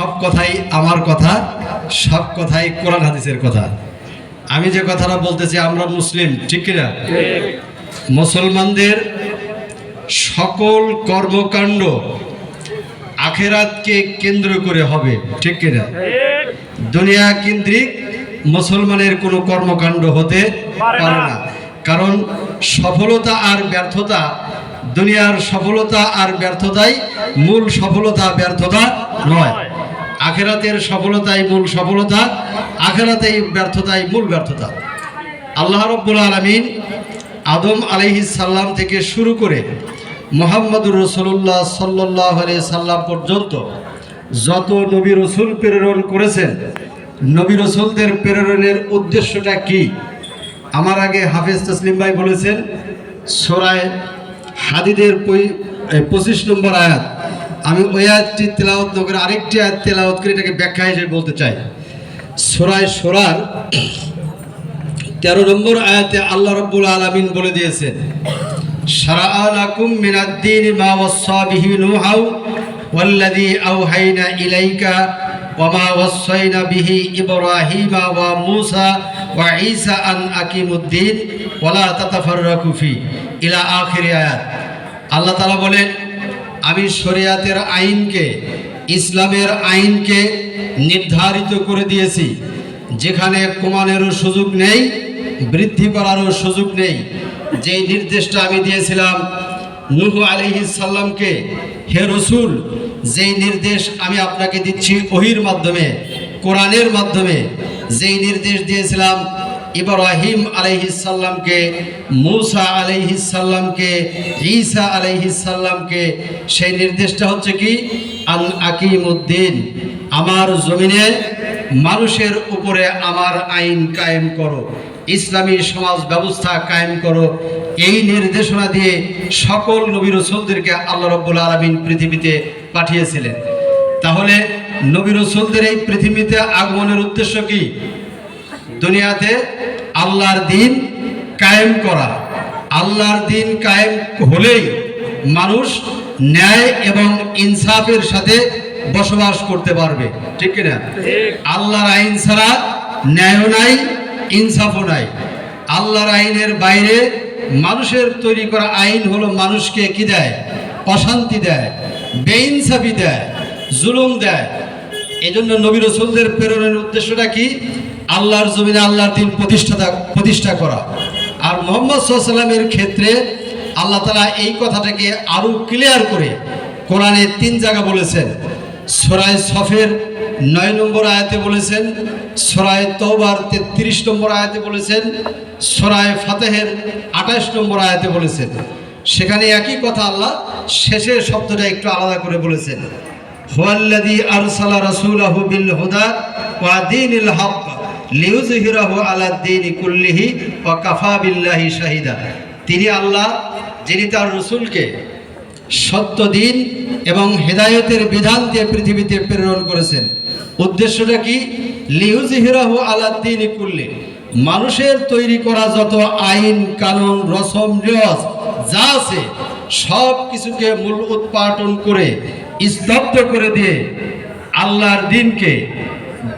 সব কথাই আমার কথা, সব কথাই কোরআন হাদিসের কথা। আমি যে কথাটা বলতেছি, আমরা মুসলিম, ঠিক কিনা? মুসলমানদের সকল কর্মকাণ্ড আখিরাতকে কেন্দ্র করে হবে, ঠিক কিনা? দুনিয়া কেন্দ্রিক মুসলমানের কোনো কর্মকাণ্ড হতে পারে না। কারণ সফলতা আর ব্যর্থতা, দুনিয়ার সফলতা আর ব্যর্থতাই মূল সফলতা, ব্যর্থতা নয়। আখিরাতের সফলতাই মূল সফলতা, আখিরাতেই ব্যর্থতাই মূল ব্যর্থতা। আল্লাহ রাব্বুল আলামিন আদম আলাইহিস সালাম থেকে শুরু করে মুহাম্মদুর রাসূলুল্লাহ সাল্লাল্লাহু আলাইহি সাল্লাম পর্যন্ত যত নবী রাসূল প্রেরণ করেছেন, নবী রাসূলদের প্রেরণের উদ্দেশ্যটা কি? আমার আগে হাফেজ তাসলিম ভাই বলেছেন সূরা হাদীদের 25 নম্বর আয়াত। আমি ওই আয়াতটি তেলাওয়াত না করে আরেকটি আয়াত তেলাওয়াত করে এটাকে ব্যাখ্যা হিসেবে বলতে চাই। সূরা শুরার 13 নম্বর আয়াতে আল্লাহ রাব্বুল আলামিন বলে দিয়েছেন, শারাআ লাকুম মিনাদ-দীন মা ওয়াসসা বিহি নূহা ওয়াল্লাযী আওহাইনা ইলাইকা ওয়া মা ওয়াসসাইনা বিহি ইব্রাহিমা ওয়া মূসা ওয়া ঈসা আন আকিমুদ-দীন ওয়া লা তাতাফাররাকু ফি ইলা আখির আয়াত। আল্লাহ তাআলা বলেন, আমি শরিয়াতের আইনকে, ইসলামের আইনকে নির্ধারিত করে দিয়েছি, যেখানে কমানোরও সুযোগ নেই, বৃদ্ধি করারও সুযোগ নেই। যেই নির্দেশটা আমি দিয়েছিলাম নূহ আলাইহিস সালামকে, হে রাসূল, যেই নির্দেশ আমি আপনাকে দিচ্ছি ওহীর মাধ্যমে, কোরআনের মাধ্যমে, যেই নির্দেশ দিয়েছিলাম ইব্রাহিম আলাইহিস সালামকে, মূসা আলাইহিস সালামকে, ঈসা আলাইহিস সালামকে, সেই নির্দেশটা হচ্ছে কি? আন আকিমুদ্দিন, আমার জমিনে মানুষের উপরে আমার আইন কায়েম করো, ইসলামী সমাজ ব্যবস্থা কায়েম করো। এই নির্দেশনা দিয়ে সকল নবী রাসূলদেরকে আল্লাহ রাব্বুল আলামিন পৃথিবীতে পাঠিয়েছিলেন। তাহলে নবী রাসূলদের এই পৃথিবীতে আগমনের উদ্দেশ্য কি? দুনিয়াতে আল্লাহর দিন কায়েম করা। আল্লাহর দিন কায়েম হলেই মানুষ ন্যায় এবং ইনসাফের সাথে বসবাস করতে পারবে, ঠিক কিনা? আল্লাহর আইন ছাড়া ন্যায়ও নাই, ইনসাফও নাই। আল্লাহর আইনের বাইরে মানুষের তৈরি করা আইন হলো মানুষকে কি দেয়? অশান্তি দেয়, বেইনসাফি দেয়, জুলুম দেয়। এজন্য নবী রাসূলদের প্রেরণের উদ্দেশ্যটা কি? আল্লাহর জমিনে আল্লাহর দিন প্রতিষ্ঠা করা। আর মুহাম্মদ সাল্লাল্লাহু আলাইহি ওয়াসাল্লামের ক্ষেত্রে আল্লাহ তাআলা এই কথাটাকে আরো ক্লিয়ার করে কোরআনে 3 জায়গা বলেছেন। সূরা সফের 9 নম্বর আয়াতে বলেছেন, সূরা তওবার 33 নম্বর আয়াতে বলেছেন, সূরা ফাতিহের 28 নম্বর আয়াতে বলেছেন। সেখানে একই কথা আল্লাহ শেষের শব্দটা একটু আলাদা করে বলেছেন, হুয়াল্লাযী আরসালা রাসূলাহু বিল হুদা ওয়া দীনিল হক লিইয়ুযহিরাহু আলাদ দীনি কুল্লিহি ওয়া কাফা বিল্লাহি শাহিদা। তিনি আল্লাহ, যিনি তার রাসূলকে সত্য দিন এবং হেদায়েতের বিধান দিয়ে পৃথিবীতে প্রেরণ করেছেন। উদ্দেশ্যটা কি? লিইয়ুযহিরাহু আলাদ দীনি কুল্লি, মানুষের তৈরি করা যত আইন কানুন রসম রেওয়াজ যা আছে সব কিছুকে মূল উৎপাটন করে স্তব্ধ করে দিয়ে আল্লাহর দিনকে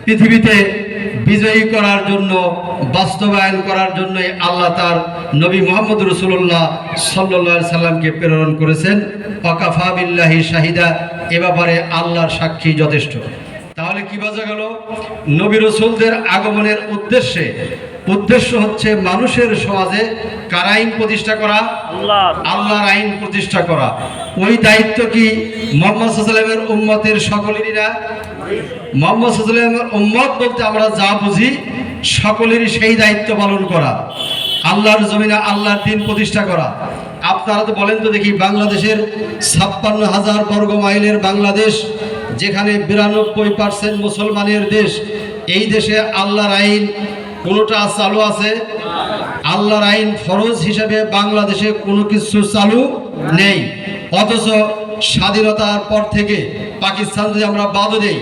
পৃথিবীতে বিজয়ী করার জন্য, বাস্তবায়ন করার জন্য আল্লাহ তার নবী মুহাম্মদ রাসূলুল্লাহ সাল্লাল্লাহু আলাইহি সাল্লামকে প্রেরণ করেছেন। ওয়াকাফা বিল্লাহি শাহিদা, এ ব্যাপারে আল্লাহর সাক্ষী যথেষ্ট। তাহলে কি বোঝা গেল? নবী রাসূলদের আগমনের উদ্দেশ্য হচ্ছে মানুষের সমাজে কার আইন প্রতিষ্ঠা করা? আল্লাহর আইন প্রতিষ্ঠা করা। ওই দায়িত্ব কি মুহাম্মদ সাল্লাল্লাহু আলাইহি ওয়াসাল্লামের উম্মতের সকলেরই না? মুহাম্মদ সাল্লাল্লাহু আলাইহি ওয়াসাল্লামের উম্মত বলতে আমরা যা বুঝি সকলেরই সেই দায়িত্ব পালন করা, আল্লাহর জমিনে আল্লাহর দিন প্রতিষ্ঠা করা। আপনারা তো বলেন তো দেখি, বাংলাদেশের 56,000 বর্গ মাইলের বাংলাদেশ, যেখানে 92% মুসলমানের দেশ, এই দেশে আল্লাহর আইন কোনোটা চালু আছে? আল্লাহর আইন ফরজ হিসেবে বাংলাদেশে কোনো কিছু চালু নেই। অথচ স্বাধীনতার পর থেকে পাকিস্তান যদি আমরা বাদ দেই,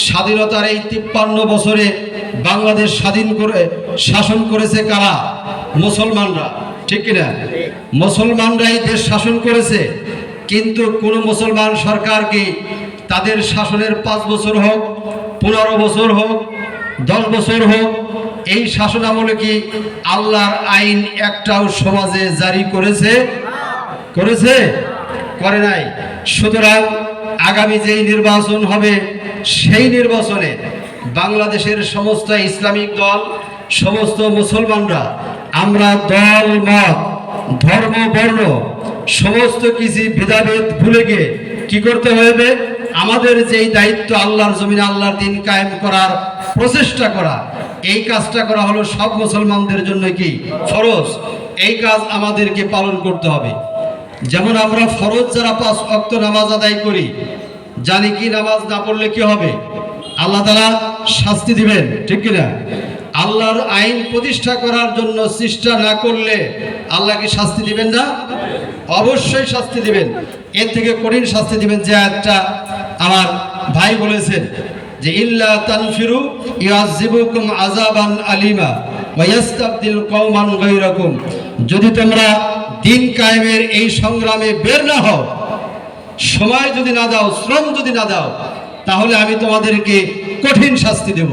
স্বাধীনতার এই 53 বছরে বাংলাদেশ স্বাধীন করে শাসন করেছে কারা? মুসলমানরা, ঠিক কিনা? মুসলমানরাই দেশ শাসন করেছে। কিন্তু কোন মুসলমান সরকার কি তাদের শাসনের 5 বছর হোক, 15 বছর হোক, 10 বছর হোক, এই শাসন আমলে কি আল্লাহর আইন একটাও সমাজে জারি করেছে? করে নাই। সুতরাং আগামী যেই নির্বাচন হবে সেই নির্বাচনে বাংলাদেশের সমস্ত ইসলামিক দল, সমস্ত মুসলমানরা আমরা দল মত ধর্ম বর্ণ সমস্ত কিছু ভেদাভেদ ভুলে গিয়ে কি করতে হবে? আমাদের যেই দায়িত্ব আল্লাহর জমিনে আল্লাহর দিন কায়েম করার প্রচেষ্টা করা, এই কাজটা করা হলো সব মুসলমানদের জন্য কি ফরজ। এই কাজ আমাদেরকে পালন করতে হবে। যেমন আমরা ফরজ যারা 5 ওয়াক্ত নামাজ আদায় করি, জানি কি নামাজ না পড়লে কি হবে? আল্লাহ তাআলা শাস্তি দিবেন, ঠিক কিনা? আল্লাহর আইন প্রতিষ্ঠা করার জন্য চেষ্টা না করলে আল্লাহ কি শাস্তি দিবেন না? অবশ্যই শাস্তি দিবেন। এর থেকে কঠিন শাস্তি দিবেন যে একটা আমার ভাই বলেছেন যে ইল্লা তানফিরু ইয়াযিবুকুম আযাবান আলিমা ওয়া ইস্তাবদিল কওমান গায়রাকুম, যদি তোমরা দিন কায়েমের এই সংগ্রামে বের না হও, সময় যদি না দাও, শ্রম যদি না দাও, তাহলে আমি তোমাদেরকে কঠিন শাস্তি দেব।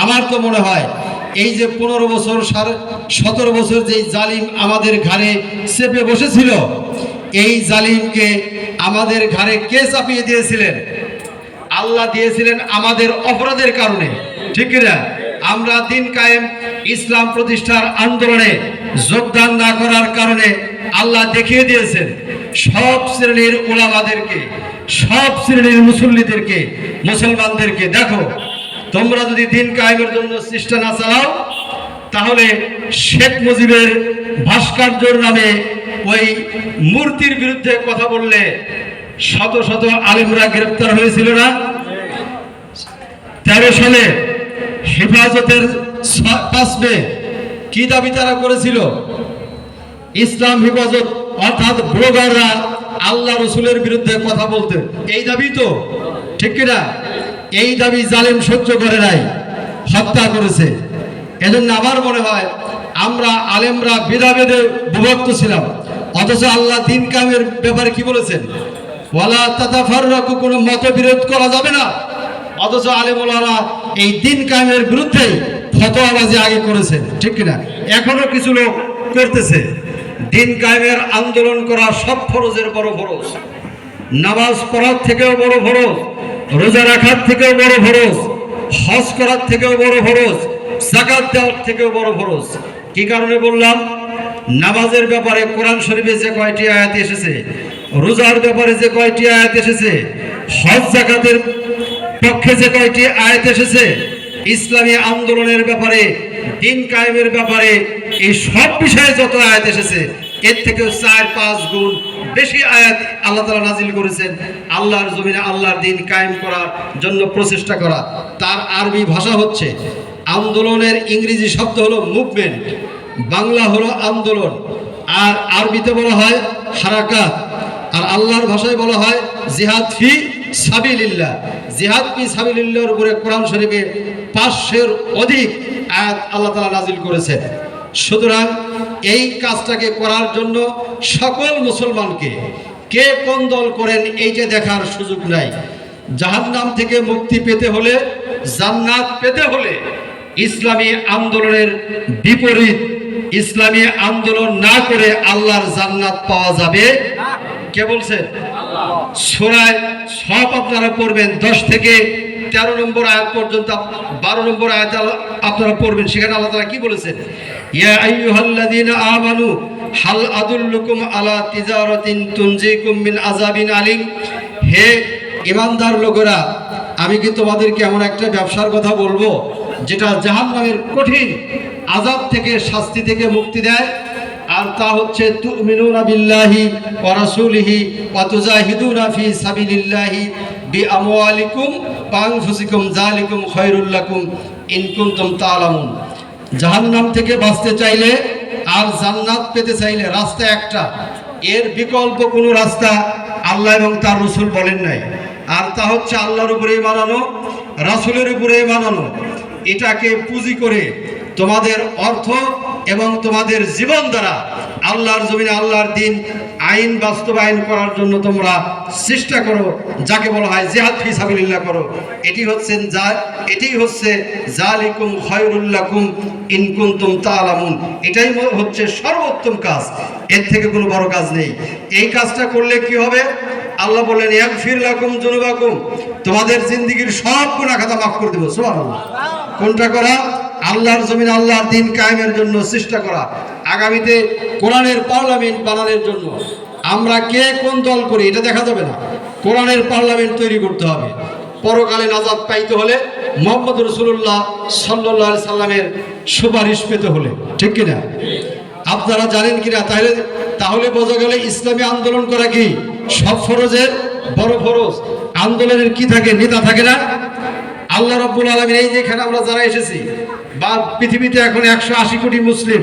আমার তো মনে হয় এই যে 15 বছর 17 বছর যেই জালিম আমাদের ঘাড়ে চেপে বসেছিল, এই জালিমকে আমাদের ঘাড়ে কে চাপিয়ে দিয়েছিলেন? আল্লাহ দিয়েছিলেন আমাদের অপরাধের কারণে, ঠিক কিনা? আমরা দিন কায়েম ইসলাম প্রতিষ্ঠার আন্দোলনে যোগদান না করার কারণে আল্লাহ দেখিয়ে দিয়েছেন সব শ্রেণীর উলামাদেরকে, সব শ্রেণীর মুসল্লিদেরকে, মুসলমানদেরকে, দেখো তোমরা যদি দিন কায়েমের জন্য চেষ্টা না চালাও, তাহলে শেখ মুজিবের ভাস্কর্যের নামে ওই মূর্তির বিরুদ্ধে কথা বললে শত শত আলেমরা গ্রেফতার হয়েছিল না? 13 সালে হেফাজতের 5 মে কি দাবি তারা করেছিল? ইসলাম হেফাজত অর্থাৎ ব্লগাররা আল্লাহ রসুলের বিরুদ্ধে কথা বলতে, এই দাবি তো, ঠিক কিনা? এই দাবি জালেম সহ্য করে নাই, হত্যা করেছে। এজন্য আমার মনে হয় আমরা আলেমরা ভেদাভেদে বিভক্ত ছিলাম, অথচ আল্লাহ দিন কায়েমের ব্যাপারে কি বলেছেন? ওয়ালা তাতাফাররাকু, কোনো মতবিরোধ করা যাবে না। অথচ আলেমুলারা এই দিন কায়েমের বিরুদ্ধে ফতোয়াবাজি আগে করেছে, ঠিক কিনা? এখনো কিছু লোক করতেছে। দিন কায়েমের আন্দোলন করা সব ফরজের বড় ফরজ, নামাজ পড়ার থেকেও বড় ফরজ, রোজা রাখার থেকেও বড় ফরজ, হজ করার থেকেও বড় ফরজ, যাকাত দেওয়ার থেকেও বড় ফরজ। কি কারণে বললাম? নামাজের ব্যাপারে কোরআন শরীফে যে কয়টি আয়াত এসেছে, রোজার ব্যাপারে যে কয়টি আয়াত এসেছে, হজ যাকাতের পক্ষে যে কয়টি আয়াত এসেছে, ইসলামী আন্দোলনের ব্যাপারে, দিন কায়েমের ব্যাপারে, এই সব বিষয়ে যত আয়াত এসেছে এর থেকেও 4-5 গুণ বেশি আয়াত আল্লাহ তাআলা নাজিল করেছেন আল্লাহর জমিনে আল্লাহর দিন কায়েম করার জন্য প্রচেষ্টা করা। তার আরবি ভাষা হচ্ছে আন্দোলনের ইংরেজি শব্দ হলো মুভমেন্ট, বাংলা হলো আন্দোলন, আর আরবিতে বলা হয় হারাকাত, আর আল্লাহর ভাষায় বলা হয় জিহাদ ফি সাবিলিল্লাহ। জিহাদ ফি সাবিলিল্লাহর উপরে কোরআন শরীফে 500-এর অধিক আয়াত আল্লাহ তাআলা নাজিল করেছেন। সুতরাং এই কাজটাকে করার জন্য সকল মুসলমানকে কে কোন দল করেন এইটা দেখার সুযোগ নাই। জাহান্নাম থেকে মুক্তি পেতে হলে, জান্নাত পেতে হলে ইসলামী আন্দোলনের বিপরীত ইসলামী আন্দোলন না করে আল্লাহর জান্নাত পাওয়া যাবে কে বলছে? সূরা সব আপনারা পড়বেন 10 থেকে 13 নম্বর আয়াত পর্যন্ত, 12 নম্বর আয়াত আপনারা পড়বেন। সেখানে আল্লাহ তাআলা কি বলেছেন? ইয়া আইয়ুহাল্লাযীনা আমানু হাল আদুল্লুকুম আলা তিজারাতিন তুনজিকুম মিন আযাবিন আলিম, হে ঈমানদার লোকেরা, আমি কি তোমাদেরকে এমন একটা ব্যবসার কথা বলবো যেটা জাহান্নামের কঠিন আযাব থেকে, শাস্তি থেকে মুক্তি দেয়? আর তা হচ্ছে তুমিনুনা বিল্লাহি ওয়া রাসূলিহি ওয়া তুজাহিদুনা ফি সাবিলিল্লাহি বিআমওয়ালিকুম ওয়া আনফুসিকুম যালিকুম খায়রুল লাকুম ইন কুনতুম তা'লামুন। জাহান্নাম থেকে বাঁচতে চাইলে আর জান্নাত পেতে চাইলে রাস্তা একটা, এর বিকল্প কোনো রাস্তা আল্লাহ এবং তার রাসূল বলেন নাই। আর তা হচ্ছে আল্লাহর উপরে ঈমান আনো, রাসূলের উপরে ঈমান আনো। এটাকে পুঁজি করে তোমাদের অর্থ এবং তোমাদের জীবন দ্বারা আল্লাহর জমিনে আল্লাহর দিন আইন বাস্তবায়ন করার জন্য তোমরা চেষ্টা করো, যাকে বলা হয় জিহাদ ফি সাবিলিল্লাহ করো। এটি হচ্ছে জালিকুম খায়রুল লাকুম ইন কুনতুম তা'লামুন। এটাই হচ্ছে সর্বোত্তম কাজ, এর থেকে কোনো বড় কাজ নেই। এই কাজটা করলে কি হবে? আল্লাহ বলেন ইয়াগফির লাকুম যুনুবাকুম, তোমাদের জিন্দেগীর সব গুনাহ খাতা মাফ করে দেব। সুবহানাল্লাহ। কোনটা করা? আল্লাহর জমিন আল্লাহর দ্বীন কায়েমের জন্য চেষ্টা করা, আগামীতে কোরআনের পার্লামেন্ট বানানোর জন্য। আমরা কে কোন দল করি এটা দেখা যাবে না, কোরআনের পার্লামেন্ট তৈরি করতে হবে। পরকালে নাজাত পাইতে হলে মুহাম্মদ রাসূলুল্লাহ সাল্লাল্লাহু আলাইহি সাল্লামের সুপারিশ পেতে হলে, ঠিক কিনা? আপনারা জানেন কিনা? তাহলে বোঝা গেল ইসলামী আন্দোলন করা কি সব ফরজের বড় ফরজ। আন্দোলনের কি থাকে? নেতা থাকে না? আল্লাহ রাব্বুল আলামিন, এই যেখানে আমরা যারা এসেছি বা পৃথিবীতে এখন 180 কোটি মুসলিম,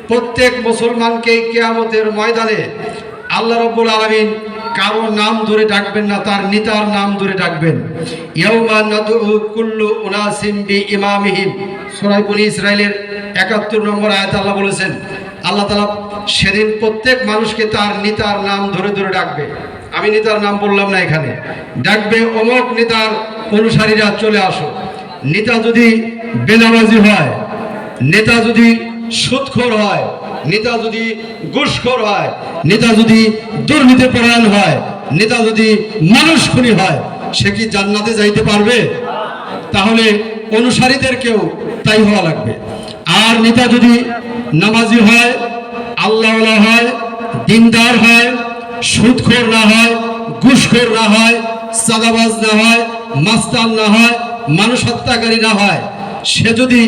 প্রত্যেক মুসলমানকে কিয়ামতের ময়দানে আল্লাহ রাব্বুল আলামিন কারো নাম ধরে ডাকবেন না, তার নেতার নাম ধরে ডাকবেন। ইয়াউমা নাদউ কুল্লু উনাসিম বিইমামিহিম, সূরা বনী ইসরাইলের 71 নম্বর আয়াতে আল্লাহ বলেছেন, আল্লাহ তাআলা সেদিন প্রত্যেক মানুষকে তার নেতার নাম ধরে ধরে ডাকবে। আমি নেতার নাম বললাম না, এখানে ডাকবে অমুক নেতার অনুসারীরা চলে আসো। নেতা যদি বেনামাজি হয়, নেতা যদি সুদখোর হয়, নেতা যদি ঘুষখোর হয়, নেতা যদি দুর্নীতিপরায়ণ হয়, নেতা যদি মানুষ খুনি হয়, সে কি জান্নাতে যাইতে পারবে? তাহলে অনুসারীদেরকেও তাই হওয়া লাগবে। আর নেতা যদি নামাজি হয়, আল্লাহওয়ালা হয়, দিনদার হয়, সুদখোর না হয়, ঘুষখোর না হয়, চাঁদাবাজ না হয়, মাস্তান না হয়, মানুষ হত্যাকারী না হয়, সে যদি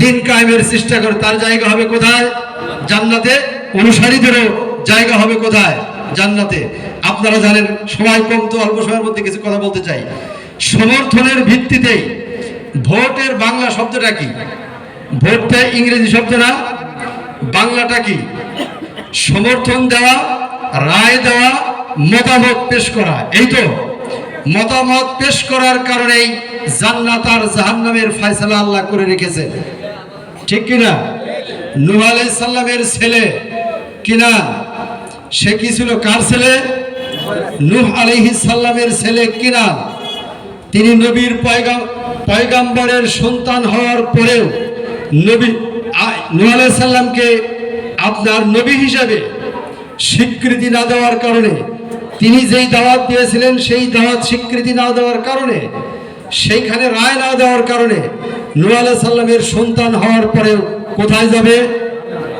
দিন কায়েমের চেষ্টা করে, তার জায়গা হবে কোথায়? জান্নাতে। অনুসারীদেরও জায়গা হবে কোথায়? জান্নাতে। আপনারা জানেন, সময় কম, তো অল্প সময়ের মধ্যে কিছু কথা বলতে চাই। সমর্থনের ভিত্তিতেই ভোটের বাংলা শব্দটা কি? ভোটটা ইংরেজি শব্দ না, বাংলাটা কি? সমর্থন দেওয়া, রায় দেওয়া, মতামত পেশ করা। এই তো মতামত পেশ করার কারণেই জান্নাত আর জাহান্নামের ফয়সালা আল্লাহ করে রেখেছে, ঠিক কিনা? নূহ আলাইহিস সালামের ছেলে কিনা? সে কি ছিল? কার ছেলে? নূহ আলাইহিস সালামের ছেলে কিনা? তিনি নবীর পয়গাম্বরের সন্তান হওয়ার পরেও নূহ আলাইহিস সালামকে আপনার নবী হিসাবে স্বীকৃতি না দেওয়ার কারণে, তিনি যেই দাওয়াত দিয়েছিলেন সেই দাওয়াত স্বীকৃতি না দেওয়ার কারণে, সেইখানে রায় না দেওয়ার কারণে নূহ আলাইহিস সালামের সন্তান হওয়ার পরেও কোথায় যাবে?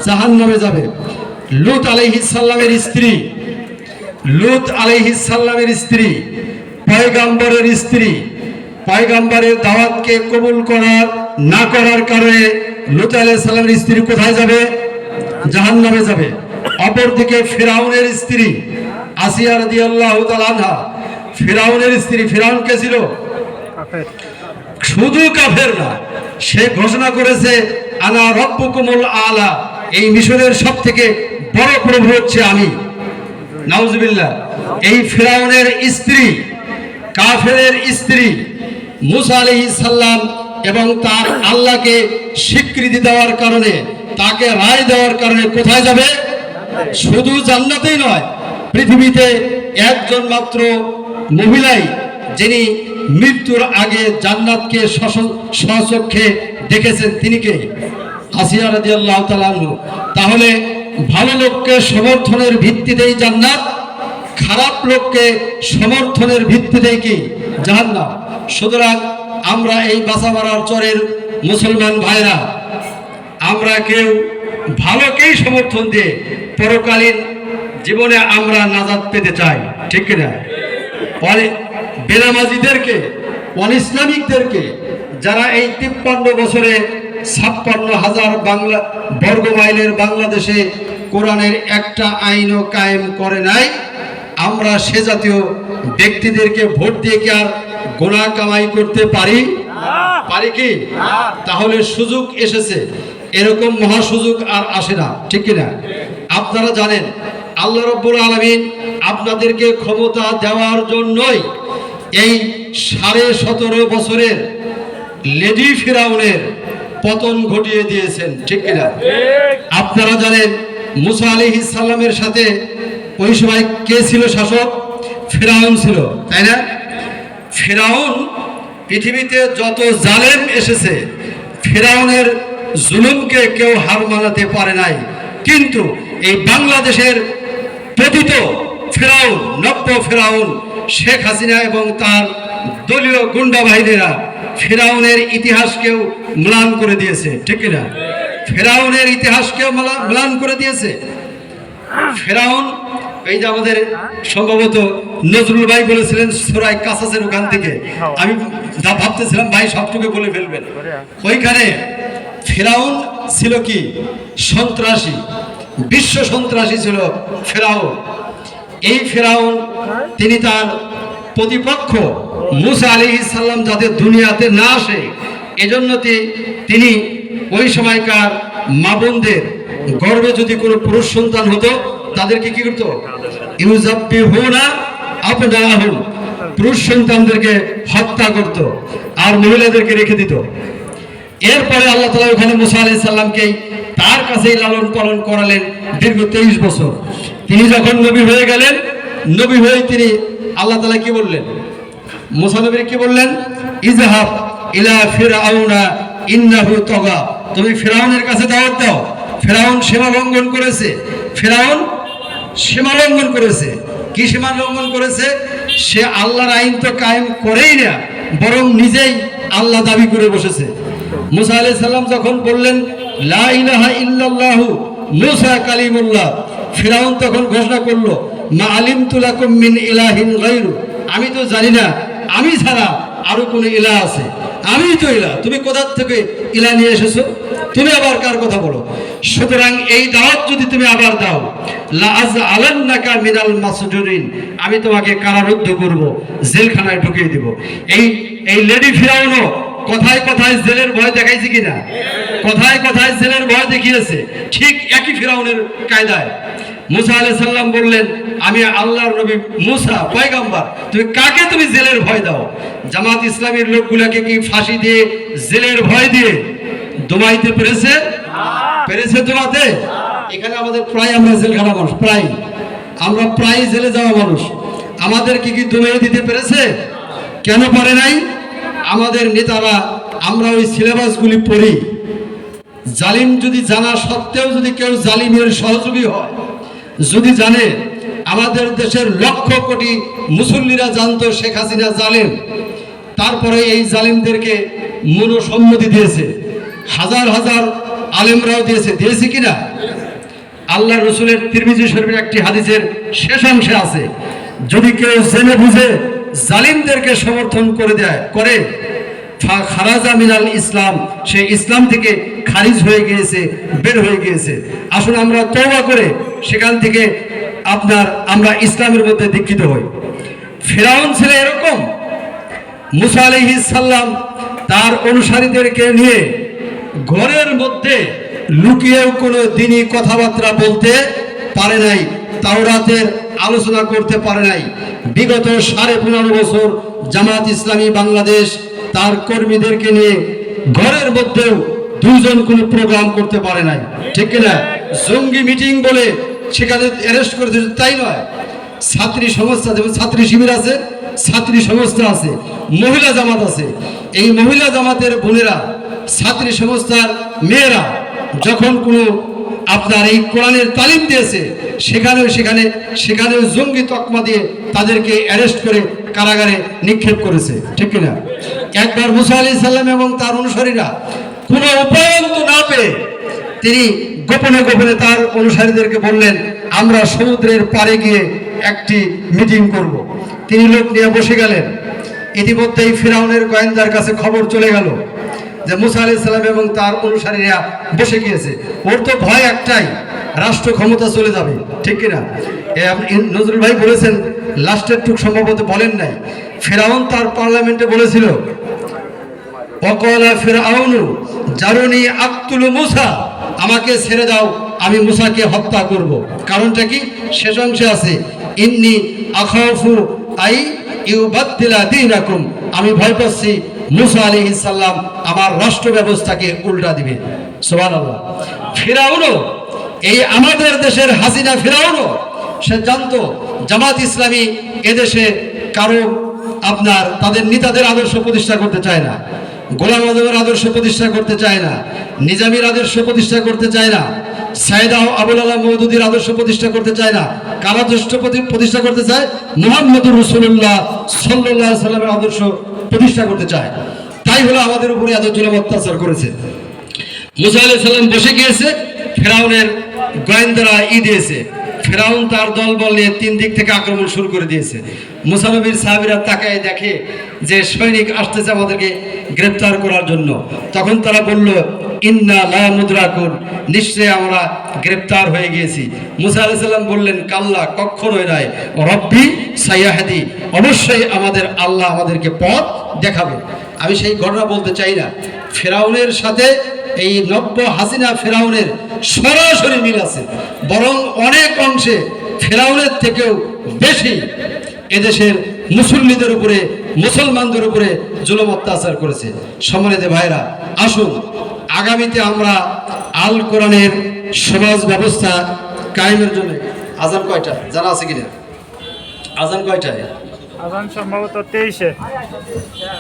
জাহান্নামে যাবে। লূত আলাইহিস সালামের স্ত্রী, পয়গাম্বরের স্ত্রী, পয়গাম্বরের দাওয়াতকে কবুল করার না করার কারণে লূত আলাইহিস সালামের স্ত্রী কোথায় যাবে? জাহান্নামে যাবে। অপরদিকে ফিরআউনের স্ত্রী আসিয়া রাদিয়াল্লাহু তাআলা আনহা, ফিরআউনের স্ত্রী, ফিরআউন কে ছিল? শুধু কাফের না, সে ঘোষণা করেছে আনা রাব্বুকুমুল আলা, এই মিশরের সবথেকে বড় প্রভু হচ্ছে আমি। নাউজুবিল্লাহ। এই ফিরআউনের স্ত্রী, কাফেরের স্ত্রী মুসা আলাইহিস সালাম এবং তার আল্লাহকে স্বীকৃতি দেওয়ার কারণে, তাকে রায় দেওয়ার কারণে কোথায় যাবে? শুধু জান্নাতেই নয়, পৃথিবীতে একজন মাত্র মহিলাই যিনি মৃত্যুর আগে জান্নাতকে স্বচক্ষে দেখেছেন, তিনি কে? আসিয়া রাদিয়াল্লাহু তাআলা আনহা। তাহলে ভালো লোককে সমর্থনের ভিত্তিতেই জান্নাত, খারাপ লোককে সমর্থনের ভিত্তিতেই কি? জাহান্নাম। সুতরাং আমরা এই বাসামারার চরের মুসলমান ভাইরা, আমরা কেউ ভালোকেই সমর্থন দিয়ে পরকালীন জীবনে আমরা নাজাত পেতে চাই, ঠিক কিনা? বেনামাজিদেরকে, অনইসলামিকদেরকে, যারা এই 53 বছরে 56,000 বর্গ মাইলের বাংলাদেশে কোরআনের একটা আইনও কায়েম করে নাই, আমরা সে জাতীয় ব্যক্তিদেরকে ভোট দিয়ে কি আর গুনাহ কামাই করতে পারি? পারি কি? তাহলে সুযোগ এসেছে, এরকম মহা সুযোগ আর আসে না, ঠিক কিনা? আপনারা জানেন, আল্লাহ রাব্বুল আলামিন আপনাদেরকে ক্ষমতা দেওয়ার জন্যই এই 17.5 বছরের লেডি ফিরাউনের পতন ঘটিয়ে দিয়েছেন, ঠিক কিনা? আপনারা জানেন, মুসা আলাইহিস সালামের সাথে ওই সময় কে ছিল শাসক? ফিরআউন ছিল, তাই না? ফিরআউন, পৃথিবীতে যত জালেম এসেছে ফিরআউনের জুলুমকে কেউ হার মানাতে পারে নাই। কিন্তু এই বাংলাদেশের পতিত ফিরআউন, নব্য ফিরআউন শেখ হাসিনা এবং তার দলীয় গুন্ডা বাহিনীরা ফিরআউনের ইতিহাসকেও ম্লান করে দিয়েছে, ঠিক না? ফিরআউনের ইতিহাসকেও ম্লান করে দিয়েছে। ফিরআউন, এই যে আমাদের সম্ভবত নজরুল ভাই বলেছিলেন সূরা কাসাসের ওখান থেকে, আমি ভাবতেছিলাম ভাই সবটুকু বলে ফেলবেন। ওইখানে ফিরআউন ছিল কি? সন্ত্রাসী, বিশ্ব সন্ত্রাসী ছিল ফিরআউন। এই ফিরআউন তিনি তার প্রতিপক্ষ মুসা আলাইহিস সালাম যাতে দুনিয়াতে না আসে এজন্য তিনি ওই সময়কার মা বোনদের গর্ভে যদি কোনো পুরুষ সন্তান হতো তাদেরকে কি করতো? ইউযাব্বিহুনা আবনাহুম, পুরুষ সন্তানদেরকে হত্যা করত আর মহিলাদেরকে রেখে দিত। এরপরে আল্লাহ তাআলা ওখানে মুসা আলাইহিস সালামকে তার কাছেই লালন পালন করালেন দীর্ঘ 23 বছর। তিনি যখন নবী হয়ে গেলেন, নবী হয়ে তিনি আল্লাহ তাআলা কি বললেন? মুসা নবীর কি বললেন? ইযহাব ইলা ফিরআউনা ইন্নাহু তাগা, তুমি ফিরআউনের কাছে দাওয়াত দাও। ফিরআউন সীমা লঙ্ঘন করেছে। ফিরআউন সীমা লঙ্ঘন করেছে। কি সীমা লঙ্ঘন করেছে? সে আল্লাহর আইন তো কায়েম করেই না, বরং নিজেই আল্লাহ দাবি করে বসেছে। মুসা আলাইহিস সালাম যখন বললেন লা ইলাহা ইল্লাল্লাহু মুসা কালিমুল্লাহ, ফিরআউন তখন ঘোষণা করলো মা আলিমতু লাকুম মিন ইলাহিন গায়রু, আমি তো জানি না আমি ছাড়া আরো কোন ইলাহ আছে, আমি তো ইলাহ, তুমি কোথা থেকে ইলাহ নিয়ে এসেছো? তুমি আবার কার কথা বলো? সুতরাং এই দাওয়াত যদি তুমি আবার দাও, লা আযআলান্নাকা মিনাল মাসজুরিন, আমি তোমাকে কারারুদ্ধ করব, জেলখানায় ঢুকিয়ে দিব। এই লেডি ফিরআউনও কথায় কথায় জেলের ভয় দেখাইছে কিনা? কথায় কথায় জেলের ভয় দেখিয়েছে, ঠিক একই ফিরআউনের কায়দায়। মুসা আলাইহিস সালাম বললেন আমি আল্লাহর নবী মুসা পয়গম্বর, তুমি কাকে তুমি জেলের ভয় দাও? জামাত ইসলামীর লোকগুলোকে কি ফাঁসি দিয়ে জেলের ভয় দিয়ে দমাইতে পেরেছে? পেরেছে দমাতে? এখানে আমাদের প্রায় আমরা জেলখানা মানুষ, আমরা প্রায় জেলে যাওয়া মানুষ, আমাদের কি দমিয়ে দিতে পেরেছে? কেন পারে নাই? আমাদের নেতারা, আমরা ওই সিলেবাসগুলি পড়ি, জালিম যদি জানা সত্ত্বেও যদি কেউ জালিমের সহযোগী হয়, যদি জানে, আমাদের দেশের লক্ষ কোটি মুসল্লিরা জানতো শেখ হাসিনা জালিম, তারপরে এই জালিমদেরকে মনোসম্মতি দিয়েছে, হাজার হাজার আলেমরাও দিয়েছে কিনা? আল্লাহ রসুলের তিরমিজি শরীফের একটি হাদিসের শেষ অংশে আছে, যদি কেউ জেনে বুঝে জালিমদেরকে সমর্থন করে খারাজা মিনাল ইসলাম, সে ইসলাম থেকে খারিজ হয়ে গিয়েছে, বের হয়ে গিয়েছে। আসুন আমরা তওবা করে সেখান থেকে আমরা ইসলামের মধ্যে দীক্ষিত হই। ফিরআউন ছিল এরকম। মুসা আলাইহিস সালাম তার অনুসারীদেরকে নিয়ে ঘরের মধ্যে লুকিয়েও কোনো দিনই কথাবার্তা বলতে পারে নাই, তাওরাতের আলোচনা করতে পারে নাই। বিগত 15.5 বছর জামাত ইসলামী বাংলাদেশ তার কর্মীদেরকে নিয়ে ঘরের মধ্যেও দুজন কোনো প্রোগ্রাম করতে পারে নাই, ঠিক কিনা? জঙ্গি মিটিং বলে সেখানে অ্যারেস্ট করে দিয়েছে, তাই নয়। ছাত্রী সংস্থা, যেমন ছাত্রী শিবির আছে, ছাত্রী সংস্থা আছে, মহিলা জামাত আছে। এই মহিলা জামাতের বোনেরা, ছাত্রী সংস্থার মেয়েরা যখন কোনো এই কোরআনের তালিম দিয়েছে, সেখানেও জঙ্গি তকমা দিয়ে তাদেরকে অ্যারেস্ট করে কারাগারে নিক্ষেপ করেছে, ঠিক কিনা? একবার মুসা আলাইহিস সালাম এবং তার অনুসারীরা কোনো উপায়ন্ত না পেয়ে তিনি গোপনে গোপনে তার অনুসারীদেরকে বললেন আমরা সমুদ্রের পাড়ে গিয়ে একটি মিটিং করব। তিনি লোক নিয়ে বসে গেলেন। ইতিমধ্যেই ফিরআউনের গোয়েন্দার কাছে খবর চলে গেল যে মুসা আলাইহিস সালাম এবং তার অনুসারীরা বসে গিয়েছে। ওর তো ভয় একটাই, রাষ্ট্র ক্ষমতা চলে যাবে, ঠিক কিনা? নজরুল ভাই বলেছেন, লাস্টের টুক সম্ভবত বলেন নাই, ফিরআউন তার পার্লামেন্টে বলেছিল ওয়াকালা ফিরআউনু জারুনি আক্তুলু মুসা, আমাকে ছেড়ে দাও, আমি মুসাকে হত্যা করব। কারণটা কি? শেষ অংশে আছে ইন্নী আখাফু আই ইউবাদদিলা দীনাকুম, আমি ভয় পাচ্ছি মুসা আলাইহিস সালাম আমার রাষ্ট্র ব্যবস্থাকে উল্টা দিবে। সুবহানাল্লাহ। ফিরআউনও, এই আমাদের দেশের হাসিনা ফিরআউনও সে জানতো জামাত ইসলামী এদেশে কারো আপনার তাদের নেতাদের আদর্শ প্রতিষ্ঠা করতে চায় না, গোলাম আজমের আদর্শ প্রতিষ্ঠা করতে চায় না, নিজামীর আদর্শ প্রতিষ্ঠা করতে চায় না, সাইদা আবুল আলা মওদুদীর আদর্শ প্রতিষ্ঠা করতে চায় না। কার আদর্শ প্রতিষ্ঠা করতে চায়? মুহাম্মদুর রাসূলুল্লাহ সাল্লাল্লাহু আলাইহি সাল্লামের আদর্শ প্রতিষ্ঠা করতে চায়। তাই হলো আমাদের উপরে এত জুলুম অত্যাচার করেছে। মুসা আলাইহিস সালাম বসে গিয়েছে, ফেরাউনের গোয়েন্দারা দিয়েছে, ফেরাউন তার দলবল নিয়ে 3 দিক থেকে আক্রমণ শুরু করে দিয়েছে। মুসা নবীর সাহাবীরা তাকায় দেখে যে সৈনিক আসতেছে আমাদেরকে গ্রেফতার করার জন্য। তখন তারা বলল, ইন্না লা মুদরাকুন, নিশ্চয়ই আমরা গ্রেফতার হয়ে গিয়েছি। মুসা আলাইহিস সালাম বললেন, কাল্লা, কখনোই নয়, রব্বি সাইয়াহদি, অবশ্যই আমাদের আল্লাহ আমাদেরকে পথ দেখাবে। আমি সেই ঘটনা বলতে চাই না। ফেরাউনের সাথে এই নব্য হাসিনা ফেরাউনের সরাসরি মিল আছে, বরং অনেক অংশে ফেরাউনের থেকেও বেশি এদেশের মুসল্লিদের উপরে, মুসলমানদের উপরে জুলুম অত্যাচার করেছে। সম্মানিত ভাইরা, আসুন আগামীতে আমরা আল কোরআনের সমাজ ব্যবস্থা কায়েমের জন্য আজান কয়টা জানা আছে কিনা? আজান কয়টায়? আজান সম্ভবত 23-এ।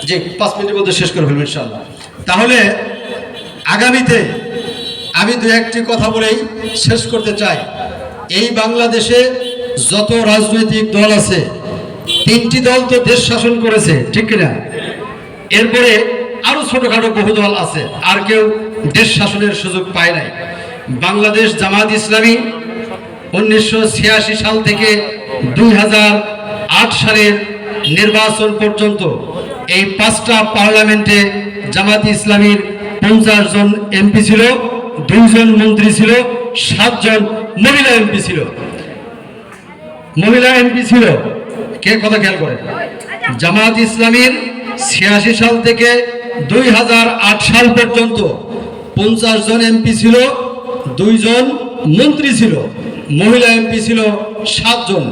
জি, 5 মিনিটের মধ্যে শেষ করে ফেলবো ইনশাআল্লাহ। তাহলে আগামীতে আমি 2-1টি কথা বলেই শেষ করতে চাই। এই বাংলাদেশে যত রাজনৈতিক দল আছে, 3টি দল তো দেশ শাসন করেছে, ঠিক কিনা? এরপরে আরো ছোটখাটো বহু দল আছে, আর কেউ দেশ শাসনের সুযোগ পায় নাই। বাংলাদেশ জামাত ইসলামী 1986 সাল থেকে 2008 সালের নির্বাচন পর্যন্ত এই 5টা পার্লামেন্টে জামাত ইসলামীর 50 জন এমপি ছিল, 2 জন মন্ত্রী ছিল, 7 জন মহিলা এমপি ছিল। মহিলা এমপি ছিল কে? কথা খেয়াল করেন, জামাত ইসলামীর 86 সাল থেকে 2008 সাল পর্যন্ত 50 জন এমপি ছিল, 2 জন মন্ত্রী ছিল, মহিলা এমপি ছিল 7 জন।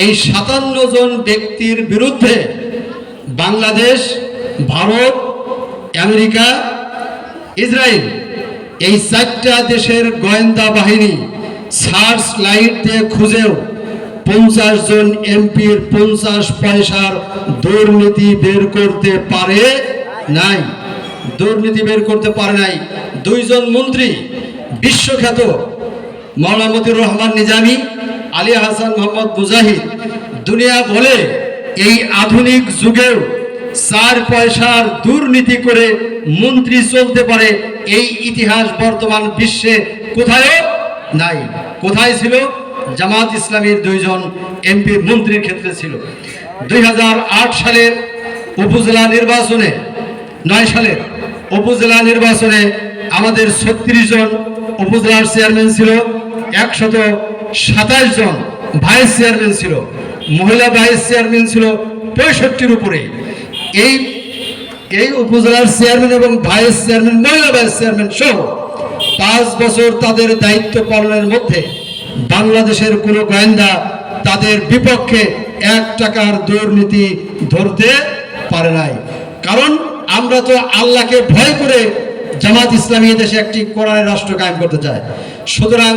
এই 57 জন ব্যক্তির বিরুদ্ধে বাংলাদেশ, ভারত, আমেরিকা, ইসরায়েল, এই 4টা দেশের গোয়েন্দা বাহিনী সার্চ লাইট দিয়ে খুঁজেও 50 জন এমপির 50 পয়সার দুর্নীতি বের করতে পারে নাই। দুর্নীতি বের করতে পারে নাই। 2 জন মন্ত্রী, বিশ্বখ্যাত মাওলানা মতিউর রহমান নিজামী, আলী হাসান মোহাম্মদ মুজাহিদ, দুনিয়া বলে এই আধুনিক যুগেও 4 পয়সার দুর্নীতি করে মন্ত্রী চলতে পারে, এই ইতিহাস বর্তমান বিশ্বে কোথায় নাই। কোথায় ছিল? জামাত ইসলামীর 2 জন এমপি মন্ত্রীর ক্ষেত্রে ছিল। 2008 সালের উপজেলা নির্বাচনে, 9 সালের উপজেলা নির্বাচনে আমাদের 36 জন উপজেলার চেয়ারম্যান ছিল, 127 জন ভাইস চেয়ারম্যান ছিল, মহিলা ভাইস চেয়ারম্যান ছিল 65-র উপরে। এই উপজেলার চেয়ারম্যান এবং ভাইস চেয়ারম্যান, মহিলা ভাইস চেয়ারম্যান সহ 5 বছর তাদের দায়িত্ব পালনের মধ্যে বাংলাদেশের কোনো গোয়েন্দা তাদের বিপক্ষে 1 টাকার দুর্নীতি ধরতে পারে নাই। কারণ আমরা তো আল্লাহকে ভয় করে জামাত ইসলামী দেশে একটি কোরআনের রাষ্ট্র কায়েম করতে চায়। সুতরাং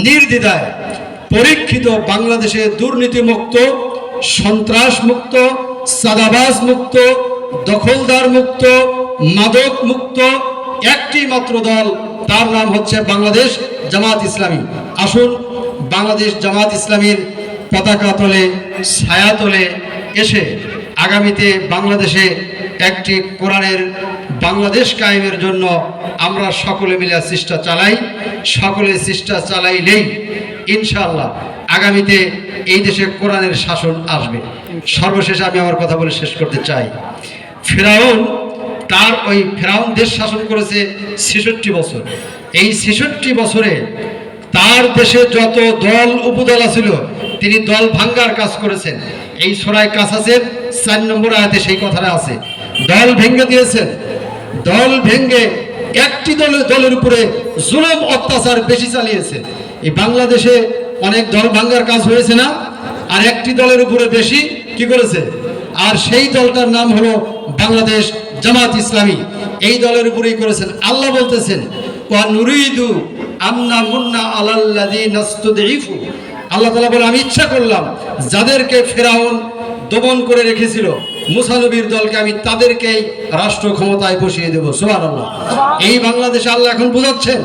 নির্দ্বিধায় পরীক্ষিত বাংলাদেশে দুর্নীতি মুক্ত, সন্ত্রাস মুক্ত, সাদাবাজ মুক্ত, দখলদার মুক্ত, মাদক মুক্ত একটি মাত্র দল, তার নাম হচ্ছে বাংলাদেশ জামাত ইসলামী। আসুন বাংলাদেশ জামাত ইসলামীর পতাকা তলে, ছায়া তলে এসে আগামীতে বাংলাদেশে একটি কোরআনের বাংলাদেশ কায়েমের জন্য আমরা সকলে মিলে চেষ্টা চালাই। সকলে চেষ্টা চালাইলেই ইনশাআল্লাহ আগামীতে এই দেশে কোরআনের শাসন আসবে। সর্বশেষ আমি আমার কথা বলে শেষ করতে চাই। ফেরাউন দেশ শাসন করেছে 66 বছর। এই 66 বছরে তার দেশে যত দল উপদল ছিল তিনি দল ভাঙ্গার কাজ করেছেন। এই সূরা কাসাসের 4 নম্বর আয়াতে সেই কথাটা আছে। দল ভেঙে দিয়েছেন। দল ভেঙে একটি দলের উপরে জুলুম অত্যাচার বেশি চালিয়েছে। এই বাংলাদেশে অনেক দল ভাঙ্গার কাজ হয়েছে না? আর একটি দলের উপরে বেশি কি করেছে? আর সেই দলটার নাম হলো বাংলাদেশ জামাত ইসলামী। এই দলের উপরেই করেছেন। আল্লাহ বলতেছেন, ওয়া নুরিদু আন্না মুন্না আলাল্লাযিনা ইসতুদঈফু, আল্লাহ তাআলা বলে, আমি ইচ্ছা করলাম যাদেরকে ফেরাউন দমন করে রেখেছিল মুসা নবীর দলকে, আমি তাদেরকেই রাষ্ট্র ক্ষমতায় বসিয়ে দেব। সুবহানাল্লাহ। এই বাংলাদেশে আল্লাহ এখন বুঝাচ্ছেন,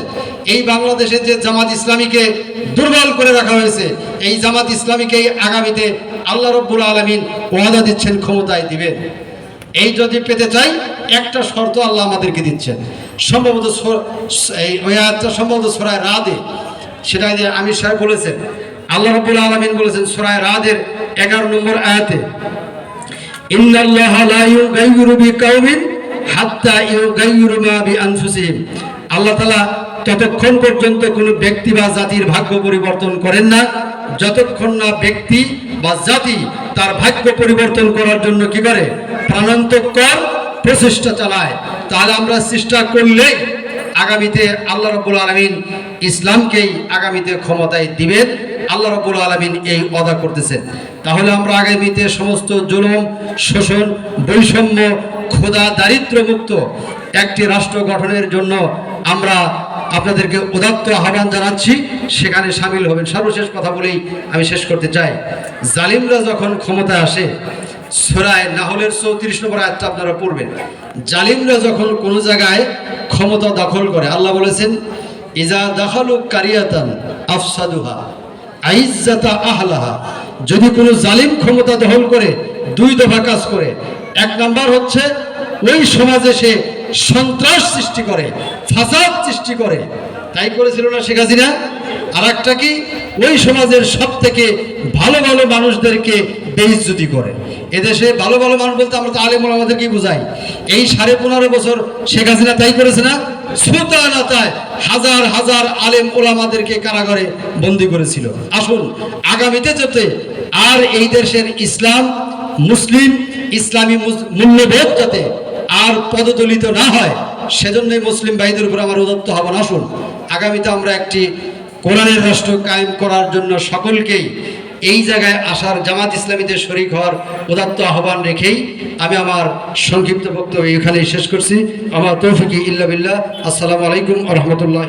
এই বাংলাদেশে যে জামাত ইসলামীকে দুর্বল করে রাখা হয়েছে, এই জামাত ইসলামীকেই আগামীতে আল্লাহ রাব্বুল আলামিন ওয়াদা দিচ্ছেন ক্ষমতায় দিবেন। এই যদি পেতে চাই, একটা শর্ত আল্লাহ আমাদেরকে দিচ্ছেন, সম্ভবত এই ওই আয়াতটা সম্ভবত সূরা রাদে, সেটা যে আমির সাহেব বলেছেন, আল্লাহ রাব্বুল আলামিন বলেছেন সূরা রাদের 11 নম্বর আয়াতে, ইন্নাল্লাহা লা ইউগাইয়িরু বিকাউমিন হাত্তা ইউগাইয়িরু মা বিআনফুসিহিম। আল্লাহ তাআলা ততক্ষণ পর্যন্ত কোনো ব্যক্তি বা জাতির ভাগ্য পরিবর্তন করেন না যতক্ষণ না ব্যক্তি বা জাতি তার ভাগ্য পরিবর্তন করার জন্য কি করে, প্রাণান্তকর প্রচেষ্টা চালায়। তাহলে আমরা চেষ্টা করলে আগামীতে আল্লাহ রাব্বুল আলামিন ইসলামকেই আগামীতে ক্ষমতায় দিবেন। আল্লাহ রাব্বুল আলামিন এই ওয়াদা করতেছেন। তাহলে আমরা আগামীতে সমস্ত জুলুম, শোষণ, বৈষম্য, ক্ষুধা, দারিদ্র্য মুক্ত একটি রাষ্ট্র গঠনের জন্য আমরা আপনাদেরকে উদাত্ত আহ্বান জানাচ্ছি, সেখানে সামিল হবেন। সর্বশেষ কথা বলেই আমি শেষ করতে চাই, জালিমরা যখন ক্ষমতায় আসে, সূরা নাহলের 34 নম্বর আয়াতটা আপনারা পড়বেন। জালিমরা যখন কোনো জায়গায় ক্ষমতা দখল করে, আল্লাহ বলেছেন, ইজা দাখালু কারিয়াতান আফসাদুহা আইজ্জাতা আহলাহা। যদি কোনো জালিম ক্ষমতা দখল করে, দুই দফা কাজ করে। এক নাম্বার হচ্ছে ওই সমাজে সে সন্ত্রাস সৃষ্টি করে, ফাসাদ সৃষ্টি করে, তাই করেছিল না শেখ হাসিনা। আর একটা কি, ওই সমাজের সব থেকে ভালো ভালো মানুষদেরকে বেইজ্জতি করে। এদেশে ভালো ভালো মানুষ বলতে আমরা তো আলেম ওলামাদেরকেই বুঝাই। এই 15.5 বছর শেখ হাসিনা তাই করেছে না, সুলতানাতায় হাজার হাজার আলেম ওলামাদেরকে কারাগারে বন্দী করেছিল। আসুন আগামীতে যাতে আর এই দেশের ইসলাম, মুসলিম, ইসলামী মূল্যবোধ যাতে আর পদদলিত না হয়, সেজন্যই মুসলিম ভাইদের উপর আমার উদাত্ত আহ্বান। আসুন আগামীতে আমরা একটি কোরআনের রাষ্ট্র কায়েম করার জন্য সকলকেই এই জায়গায় আসার, জামাত ইসলামীতে শরীক হওয়ার উদাত্ত আহ্বান রেখেই আমি আমার সংক্ষিপ্ত বক্তব্য এখানেই শেষ করছি। আমার তৌফিক ইল্লা বিল্লাহ। আসসালামু আলাইকুম ওয়া রাহমাতুল্লাহ।